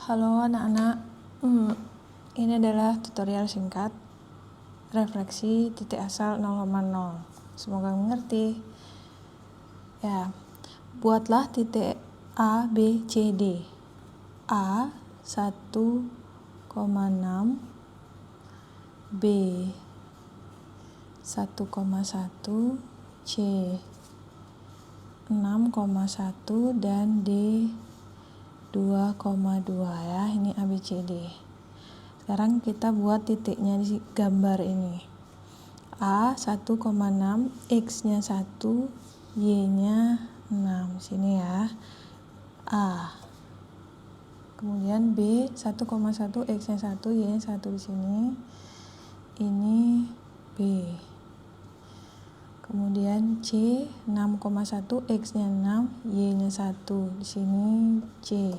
Halo anak-anak, ini adalah tutorial singkat refleksi titik asal 0,0. Semoga mengerti. Ya, buatlah titik A, B, C, D. A 1,6, B 1,1, C 6,1 dan D 2,2 ya. Ini ABCD. Sekarang kita buat titiknya di gambar ini. A 1,6, X-nya 1, Y-nya 6. Sini ya. A. Kemudian B 1,1, X-nya 1, Y-nya 1 di sini. Ini B. Kemudian C 6,1, X-nya 6, Y-nya 1. Di sini C.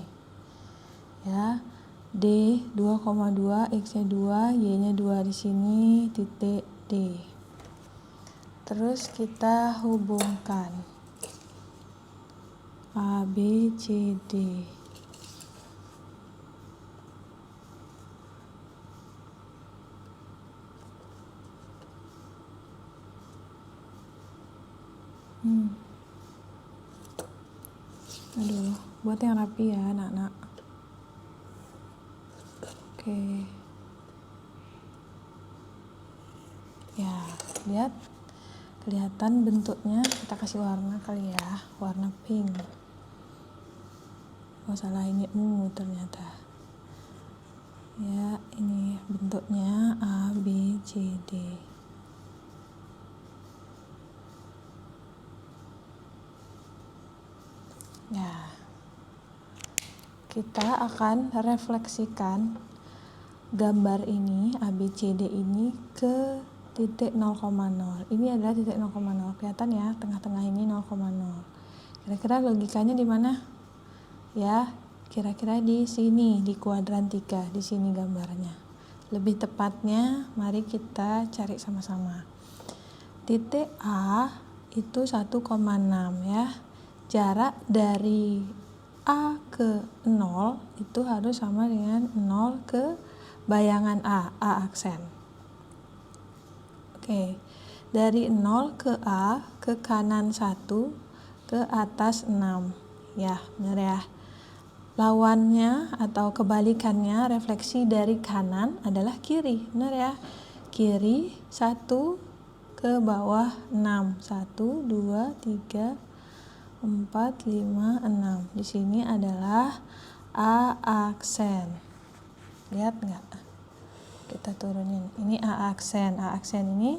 Ya. D 2,2, X-nya 2, Y-nya 2 di sini titik D. Terus kita hubungkan A, B, C, D. Aduh, buat yang rapi ya anak-anak. Oke. Ya, lihat. Kelihatan bentuknya, kita kasih warna kali ya, warna pink. Oh salah, ini ungu ternyata. Ya, ini bentuknya A, B, C, D. Ya, kita akan refleksikan gambar ini ABCD ini ke titik 0,0. Ini adalah titik 0,0. Kelihatan ya, tengah-tengah ini 0,0. Kira-kira logikanya di mana? Ya, kira-kira di sini, di kuadran 3, di sini gambarnya. Lebih tepatnya, mari kita cari sama-sama. Titik A itu 1,6 ya. Jarak dari A ke 0 itu harus sama dengan 0 ke bayangan A aksen. Oke, dari 0 ke A, ke kanan 1, ke atas 6. Ya, benar ya. Lawannya atau kebalikannya, refleksi dari kanan adalah kiri, benar ya. Kiri 1 ke bawah 6. 1, 2, 3, 4, 5, 6. Di sini adalah A aksen. Lihat nggak? Kita turunin. Ini A aksen. A aksen ini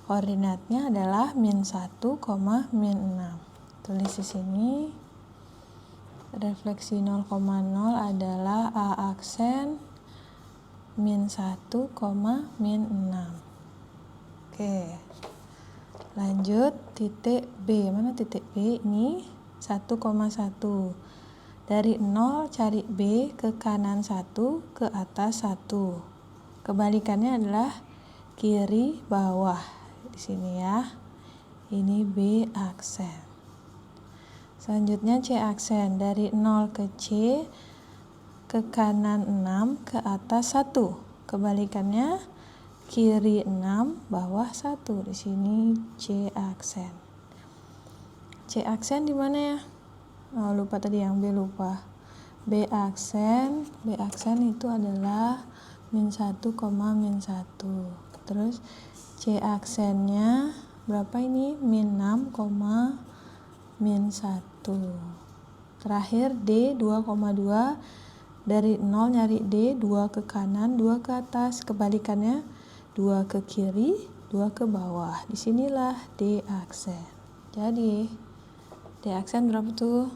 koordinatnya adalah -1, -6. Tulis di sini. Refleksi 0,0 adalah A aksen -1, -6. Oke. Lanjut titik B. Mana titik B? Ini 1,1. Dari 0 cari B, ke kanan 1, ke atas 1. Kebalikannya adalah kiri bawah. Di sini ya. Ini B aksen. Selanjutnya C aksen. Dari 0 ke C, ke kanan 6, ke atas 1. Kebalikannya kiri 6, bawah 1. Di sini C aksen. C aksen di mana ya? Oh, lupa tadi yang B, lupa. B aksen. B aksen itu adalah -1, -1. Terus C aksennya berapa ini? -6, -1. Terakhir D 2,2. Dari 0 nyari D, 2 ke kanan, 2 ke atas. Kebalikannya 2 ke kiri, 2 ke bawah. Disinilah D aksen. Jadi D aksen berapa tuh?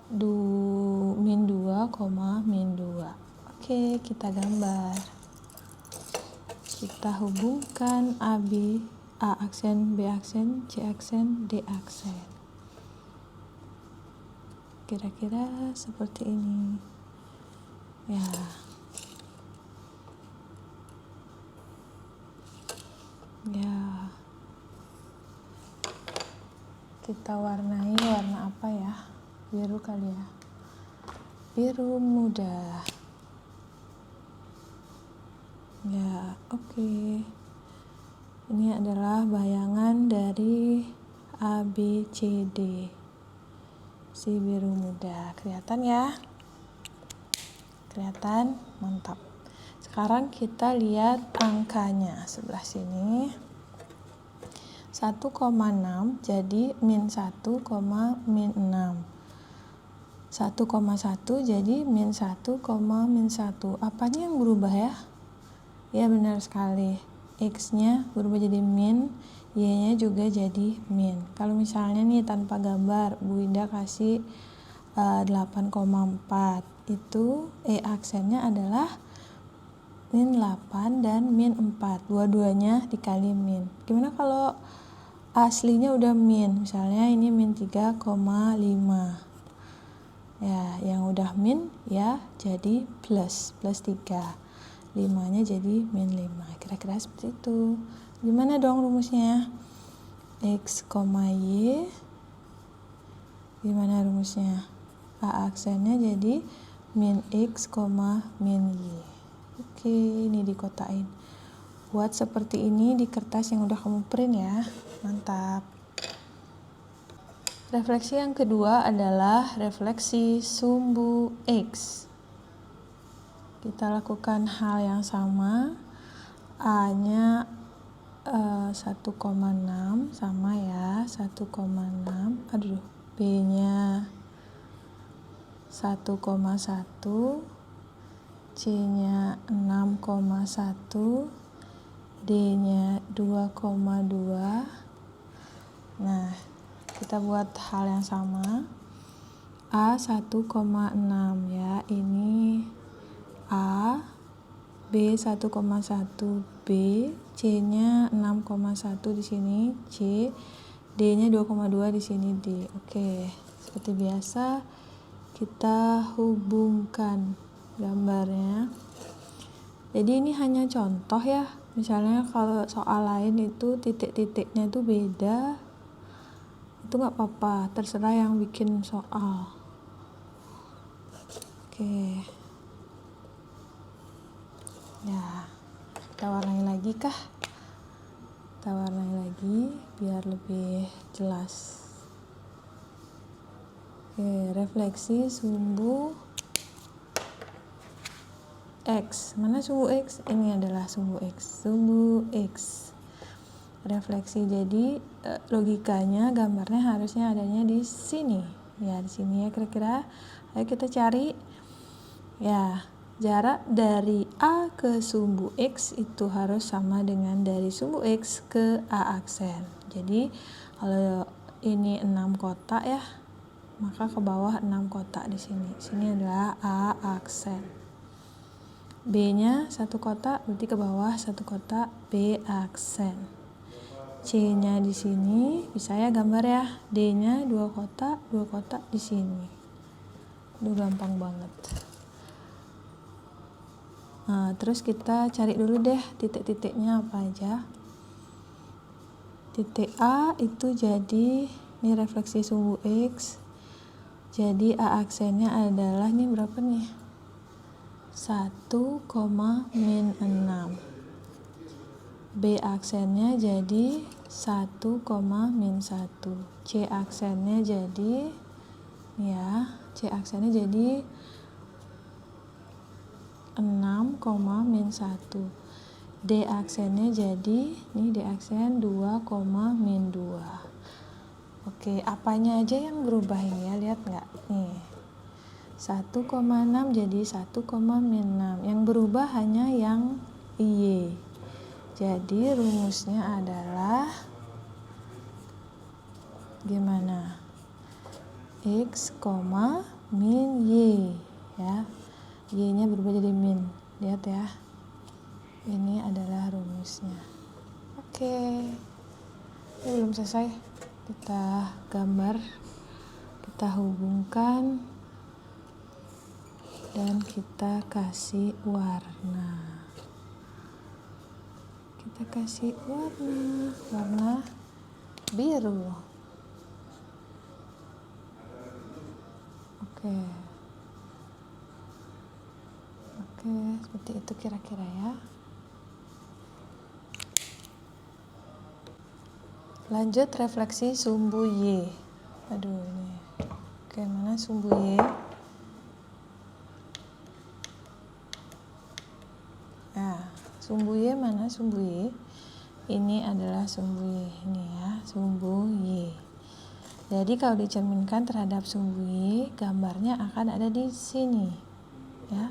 -2, -2. Oke, kita gambar. Kita hubungkan A aksen, B aksen, C aksen, D aksen. Kira-kira seperti ini. Ya. Ya. Kita warnai warna apa ya? Biru kali ya. biru muda. Ya, oke. Ini adalah bayangan dari A, B, C, D. Si biru muda. Kelihatan ya? Kelihatan? Mantap. Sekarang kita lihat angkanya sebelah sini. 1,6 jadi min 1, min 6. 1,1 jadi min 1, min 1. Apanya yang berubah ya? Ya benar sekali. X-nya berubah jadi min, Y-nya juga jadi min. Kalau misalnya nih tanpa gambar, Bu Indah kasih 8,4. Itu aksennya adalah min 8 dan min 4. Dua-duanya dikali min. Gimana kalau aslinya udah min? Misalnya ini min 3,5. Ya, yang udah min ya jadi plus 3. 5-nya jadi min 5. Kira-kira seperti itu. Gimana dong rumusnya? X, Y. Gimana rumusnya? A aksennya jadi min X, min Y. Oke, ini dikotain. Buat seperti ini di kertas yang udah kamu print ya. Mantap. Refleksi yang kedua adalah refleksi sumbu X. Kita lakukan hal yang sama. A-nya 1,6 sama ya, 1,6. Aduh, B-nya 1,1, C-nya 6,1, D-nya 2,2. Nah, kita buat hal yang sama. A 1,6 ya, ini A, B 1,1 B, C-nya 6,1 di sini C, D-nya 2,2 di sini D. Oke, seperti biasa kita hubungkan gambarnya. Jadi ini hanya contoh ya. Misalnya kalau soal lain itu titik-titiknya itu beda, itu nggak apa-apa, terserah yang bikin soal. Oke. Ya, kita warnai lagi kah? Kita warnai lagi biar lebih jelas. Oke, refleksi sumbu X. Mana sumbu X? Ini adalah sumbu X. Sumbu X. Refleksi, jadi logikanya gambarnya harusnya adanya di sini. Ya, di sini ya kira-kira. Ayo kita cari. Ya, jarak dari A ke sumbu X itu harus sama dengan dari sumbu X ke A aksen. Jadi kalau ini 6 kotak ya, maka ke bawah 6 kotak di sini. Sini adalah A aksen. B-nya 1 kotak, berarti ke bawah 1 kotak B aksen. C-nya di sini, bisa ya gambar ya. D-nya 2 kotak di sini. Udah gampang banget. Nah, terus kita cari dulu deh titik-titiknya apa aja. Titik A itu jadi, ini refleksi sumbu X. Jadi A aksennya adalah, ini berapa nih? 1, min 6. B aksennya jadi 1, min 1. C aksennya jadi, ya, C aksennya jadi 6, min 1. D aksennya jadi, nih D aksen 2, min 2. Oke, apanya aja yang berubah ini ya, lihat nggak? Nih, 1,6 jadi 1, min 6. Yang berubah hanya yang Y. Jadi rumusnya adalah gimana? X, min Y. Ya, Y-nya berubah jadi min. Lihat ya. Ini adalah rumusnya. Oke. Ini belum selesai. Kita gambar, kita hubungkan, dan kita kasih warna. Kita kasih warna biru. Oke. Oke, seperti itu kira-kira ya. Lanjut refleksi sumbu Y. Aduh ini. Oke, mana sumbu Y? Nah, sumbu Y mana sumbu Y? Ini adalah sumbu Y. Ini ya, sumbu Y. Jadi kalau dicerminkan terhadap sumbu Y, gambarnya akan ada di sini. Ya.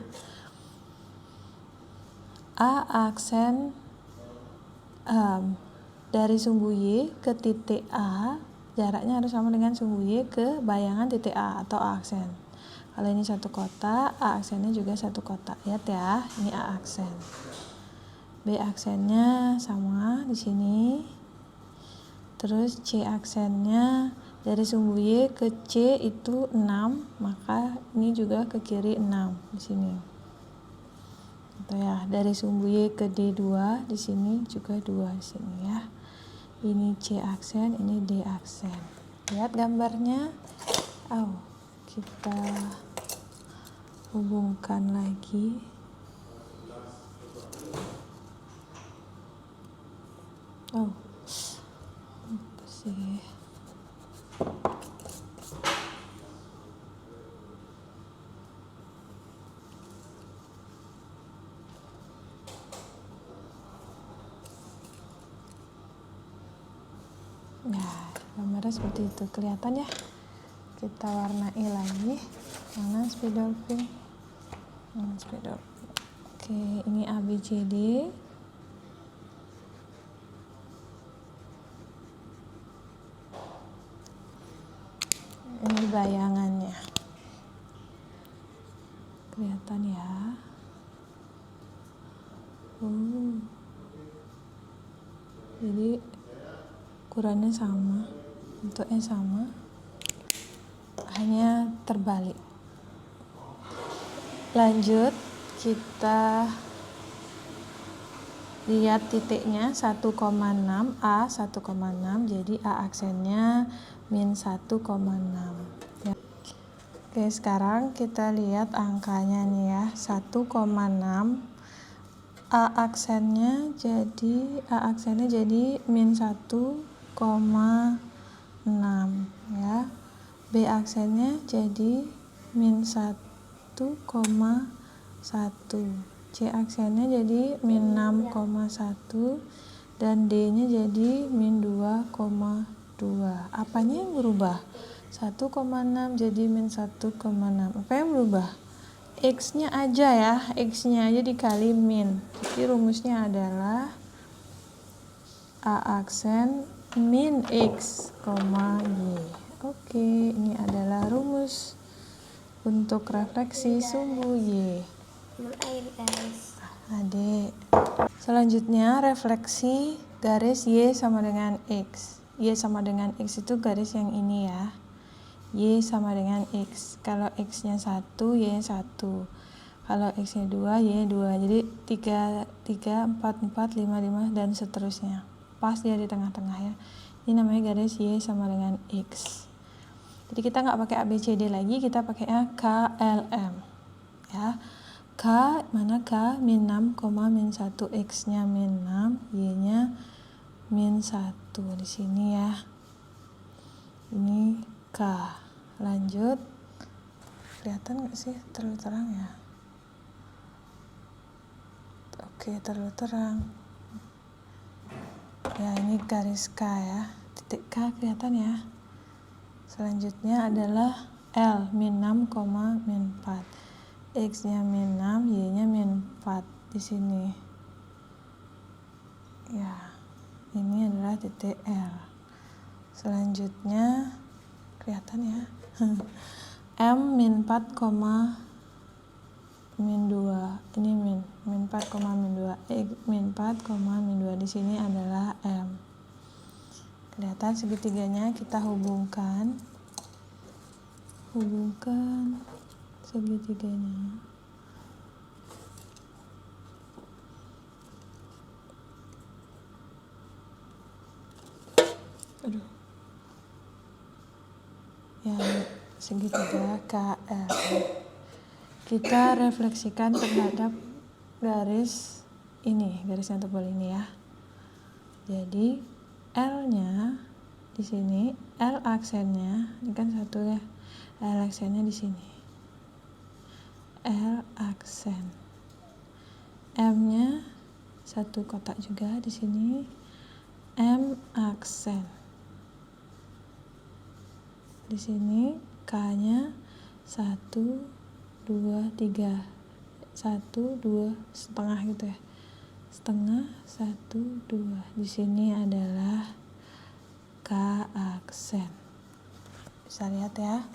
A aksen dari sumbu Y ke titik A, jaraknya harus sama dengan sumbu Y ke bayangan titik A atau A aksen. Kalau ini satu kotak, A aksennya juga satu kotak. Lihat ya, ini A aksen. B aksennya sama di sini. Terus C aksennya dari sumbu Y ke C itu 6, maka ini juga ke kiri 6 di sini. Gitu ya, dari sumbu Y ke D2 di sini juga 2 di sini ya. Ini C aksen, ini D aksen. Lihat gambarnya. Kita hubungkan lagi. Apa sih? Nah, gambarnya seperti itu, kelihatan ya. Kita warnai lagi. Mana spidol pink? Spidol pink. Oke, ini ABCD. Ini bayangannya. Kelihatan ya. Jadi ukurannya sama, bentuknya sama, hanya terbalik. Lanjut, kita lihat titiknya 1,6, A 1,6, jadi A aksennya min 1,6 ya. Oke, sekarang kita lihat angkanya nih ya, 1,6. A aksennya jadi min 1,6 ya. B aksennya jadi min 1,1. C aksennya jadi min 6,1 dan D nya jadi min 2,2. Apanya yang berubah? 1,6 jadi min 1,6. Apa yang berubah? X nya aja ya, X nya aja dikali min. Jadi rumusnya adalah A aksen min X, Y. Oke, ini adalah rumus untuk refleksi sumbu Y. Air guys. Adik. Selanjutnya refleksi garis Y sama dengan X. Y sama dengan X itu garis yang ini ya. Y sama dengan X. Kalau X-nya 1, Y-nya 1. Kalau X-nya 2, Y 2. Jadi 3, 4, 4, 5, 5, dan seterusnya. Pas dia di tengah-tengah ya. Ini namanya garis Y sama dengan X. Jadi kita nggak pakai ABCD lagi, kita pakainya KLM. Ya. K, mana K? Min 6, min 1. X-nya min 6, Y-nya min 1. Di sini ya. Ini K. Lanjut, kelihatan nggak sih? Terlalu terang ya? Oke, terlalu terang ya. Ini garis K ya, titik K kelihatan ya. Selanjutnya adalah L, min 6, min 4. X nya min 6, Y nya min 4 di sini ya. Ini adalah titik L. Selanjutnya kelihatan ya. M min 4, min 2. Ini min 4, min 2. X min 4, min 2. Di sini adalah M. Kelihatan segitiganya, kita hubungkan segitiganya. Ya, segitiga KL. kita refleksikan terhadap garis ini, garis yang tebal ini ya. Jadi L-nya di sini, L aksennya ini kan satu ya. L aksennya di sini. L aksen. M-nya satu kotak juga di sini. M aksen. Di sini K-nya 1 2 3. 1 2 setengah gitu ya. Setengah 1 2. Di sini adalah K aksen. Bisa lihat ya.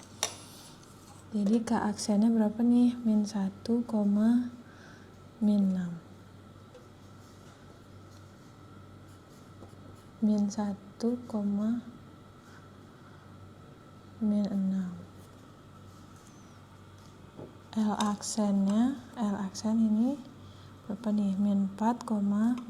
Jadi K aksennya berapa nih? -1, -6. -1, -6. L aksen ini berapa nih? -4, -6.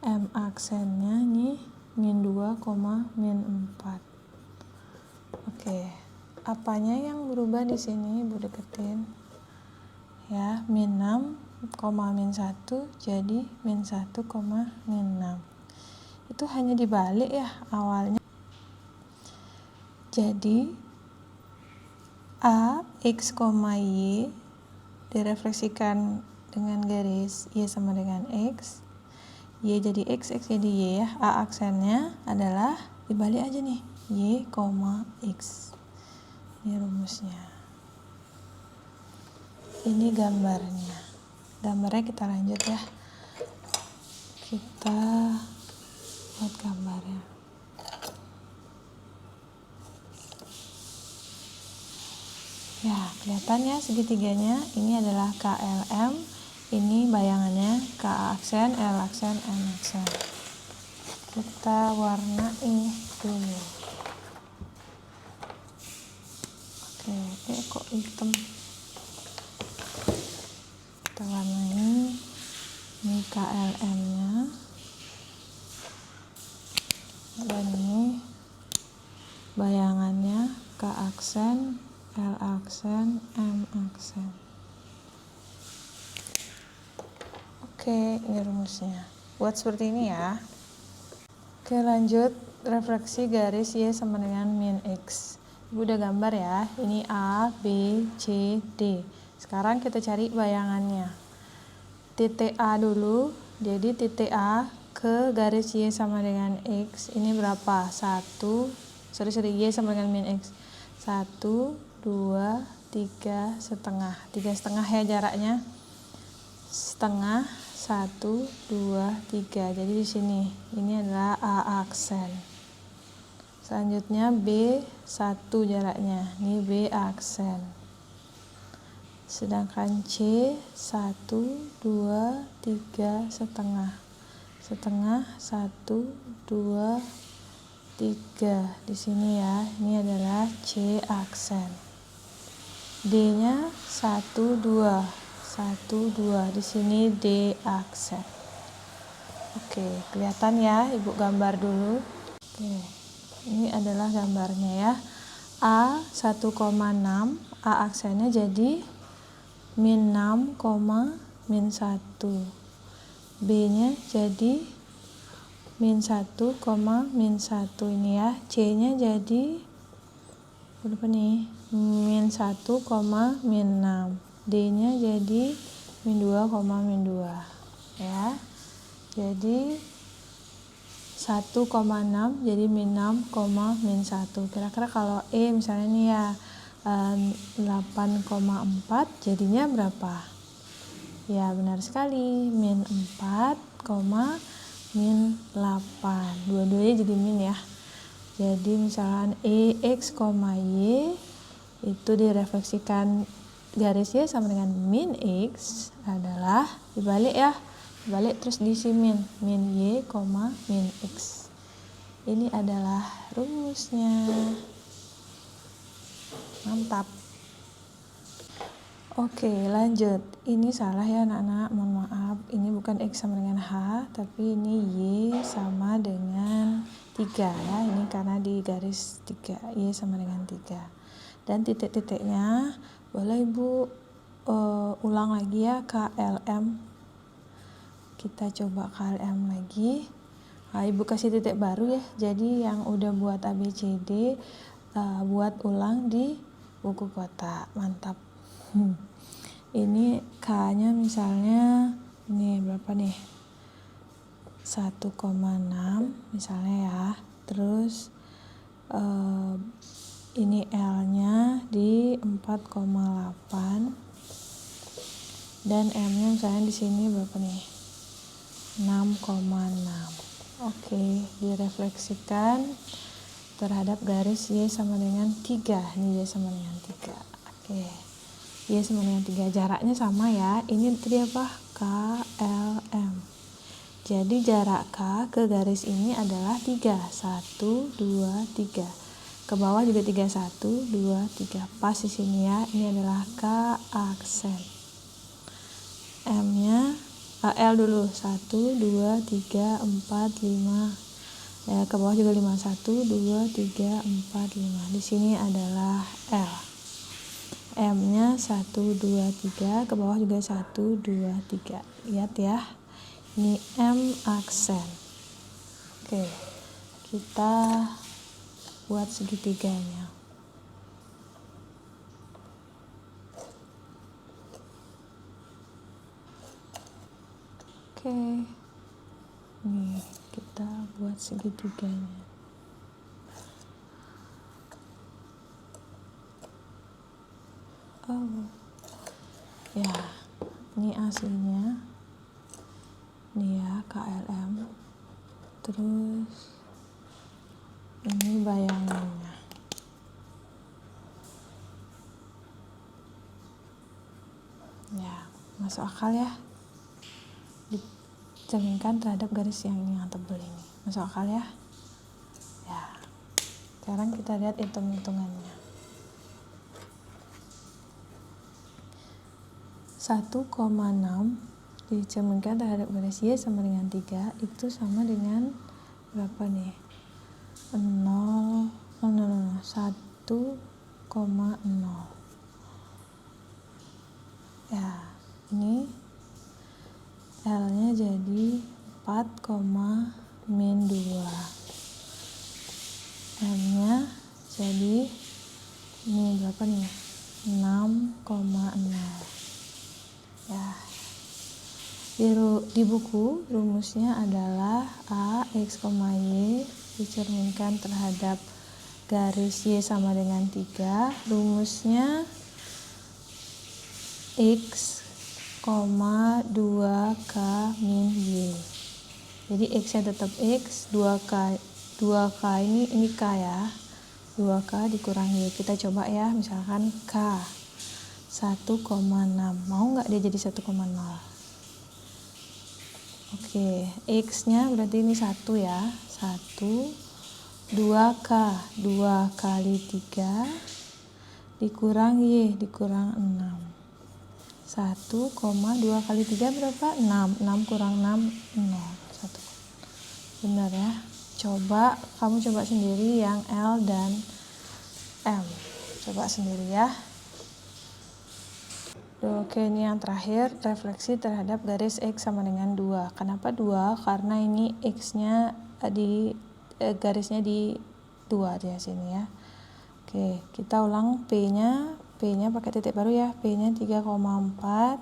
M aksennya nih -2, -4. Oke, apanya yang berubah di sini Ibu deketin ya, -6, -1 jadi -1, -6. Itu hanya dibalik ya awalnya. Jadi A, X, Y direfleksikan dengan garis Y sama dengan X, Y jadi X, X jadi Y ya. A aksennya adalah dibalik aja nih, Y, X. Ini rumusnya. Ini gambarnya. Gambarnya kita lanjut ya. Kita buat gambarnya. Ya, kelihatan ya segitiganya. Ini adalah KLM. Ini bayangannya K aksen, L aksen, M aksen. Kita warnai dulu. Oke, kok hitam? Kita warnai. Ini KLM-nya. Dan ini bayangannya K aksen, L aksen, M aksen. Oke, ini rumusnya. Buat seperti ini ya. Oke, lanjut refleksi garis Y sama dengan -X. Ibu udah gambar ya. Ini A, B, C, D. Sekarang kita cari bayangannya. Titik A dulu. Jadi titik A ke garis Y sama dengan X. Ini berapa? 1. Y sama dengan -X. 1, 2, 3 setengah. 3 setengah ya jaraknya. Setengah 1, 2, 3. Jadi di sini ini adalah A aksen. Selanjutnya B 1 jaraknya. Ini B aksen. Sedangkan C 1, 2, 3 setengah. Setengah 1, 2, 3. Di sini ya. Ini adalah C aksen. D-nya 1, 2. 1, 2. Di sini D aksen. Oke, kelihatan ya, Ibu gambar dulu. Oke, ini adalah gambarnya ya. A 1,6, A aksennya jadi -6, -1. B-nya jadi -1, -1 ini ya. C-nya jadi berapa nih? -1, -6. D-nya jadi -2, -2 ya. Jadi 1,6 jadi -6, -1. Kira-kira kalau E misalnya nih ya 8,4 jadinya berapa? Ya benar sekali, -4, -8. Dua-duanya jadi min ya. Jadi misalkan E, X, Y itu direfleksikan garis Y sama dengan -X adalah dibalik ya. Dibalik terus diisi min Y, -X. Ini adalah rumusnya. Mantap. Oke, lanjut. Ini salah ya anak-anak, mohon maaf. Ini bukan X sama dengan H, tapi ini Y sama dengan 3 ya, ini karena di garis 3, Y sama dengan 3. Dan titik-titiknya boleh Ibu ulang lagi ya, KLM. Kita coba KLM lagi. Nah, Ibu kasih titik baru ya, jadi yang udah buat ABCD buat ulang di buku kotak. Mantap. Ini K-nya misalnya ini berapa nih? 1,6 misalnya ya. Terus ini L-nya di 4,8 dan M-nya misalnya di sini berapa nih? 6,6. Oke, direfleksikan terhadap garis Y sama dengan 3. Ini Y sama dengan 3. Oke. Y sama dengan 3. Jaraknya sama ya. Ini tadi apa? KLM. Jadi jarak K ke garis ini adalah 3. 1, 2, 3. Ke bawah juga 3. 1, 2, 3. Pas di sini ya. Ini adalah K aksen. M-nya L dulu. 1, 2, 3, 4, 5. Ya, ke bawah juga 5. 1, 2, 3, 4, 5. Di sini adalah L. M-nya 1, 2, 3. Ke bawah juga 1, 2, 3. Lihat ya. Ini M aksen. Oke, kita buat segitiganya. Oke, nih kita buat segitiganya. Oh, ya, ini aslinya. Nih ya, KLM. Terus ini bayangannya. Ya, masuk akal ya. Dicerminkan terhadap garis yang tebal ini. Masuk akal ya. Ya. Sekarang kita lihat hitung-hitungannya. 1,6 dicerminkan terhadap garis Y sama dengan 3 itu sama dengan berapa nih? 1,0. Ya, ini L-nya jadi 4,-2. M-nya jadi ini berapa nih? 6,0. Ya. Di buku rumusnya adalah A, X, Y dicerminkan terhadap garis Y sama dengan 3. Rumusnya X, 2K min Y. Jadi X-nya tetap X, 2K ini K ya. 2K dikurang Y. Kita coba ya, misalkan K 1,6. Mau nggak dia jadi 1,0? Oke, X-nya berarti ini 1 ya. 1, 2K. 2 kali 3 dikurang Y, dikurang 6. 1, 2 kali 3 berapa? 6. 6 kurang 6, 0. 1. Benar ya. Kamu coba sendiri yang L dan M. Coba sendiri ya. Oke, ini yang terakhir, refleksi terhadap garis X sama dengan 2. Kenapa 2? Karena ini X-nya garisnya di 2 di sini ya. Oke, kita ulang P-nya pakai titik baru ya. P-nya 3,4.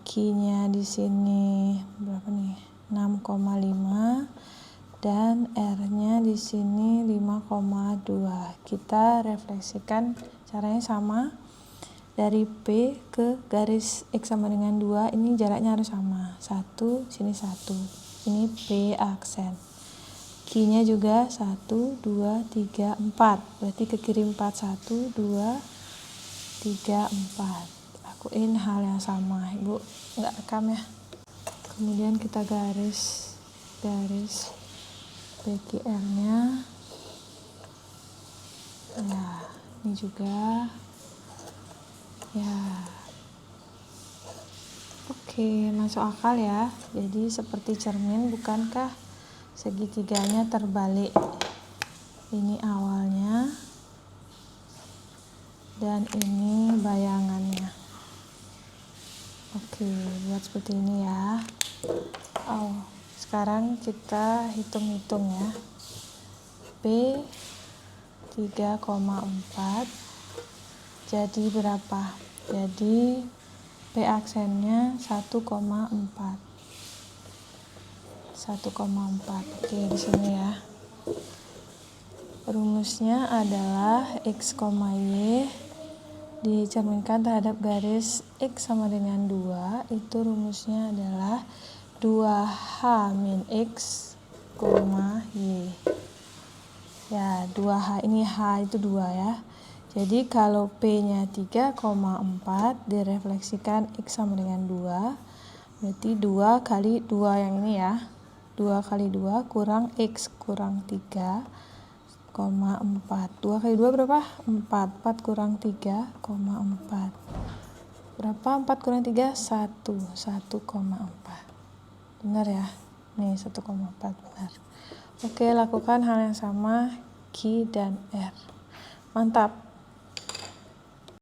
Q-nya di sini berapa nih? 6,5 dan R-nya di sini 5,2. Kita refleksikan caranya sama. Dari P ke garis X sama dengan 2, ini jaraknya harus sama. 1, sini 1. Ini P aksen. Q-nya juga 1, 2, 3, 4. Berarti ke kiri 4, 1, 2, 3, 4. Lakuin hal yang sama. Ibu nggak rekam ya. Kemudian kita garis PQR-nya. Ya, ini juga. Ya, oke, masuk akal ya. Jadi seperti cermin, bukankah Segitiganya terbalik. Ini awalnya dan ini bayangannya. Oke, buat seperti ini ya. Sekarang kita hitung-hitung ya. P 3,4 jadi berapa? Jadi P aksennya 1,4. Oke, di sini ya. Rumusnya adalah X, Y dicerminkan terhadap garis X sama dengan 2. Itu rumusnya adalah 2H min X, Y. Ya, 2H, ini H itu 2 ya. Jadi kalau P-nya 3,4 direfleksikan X sama dengan 2, berarti 2 kali 2 yang ini ya. 2 kali 2 kurang X kurang 3,4. 2 kali 2 berapa? 4. 4 kurang 3,4. Berapa 4 kurang 3? 1,4. Benar ya? Nih 1,4 benar. Oke, lakukan hal yang sama Q dan R. Mantap.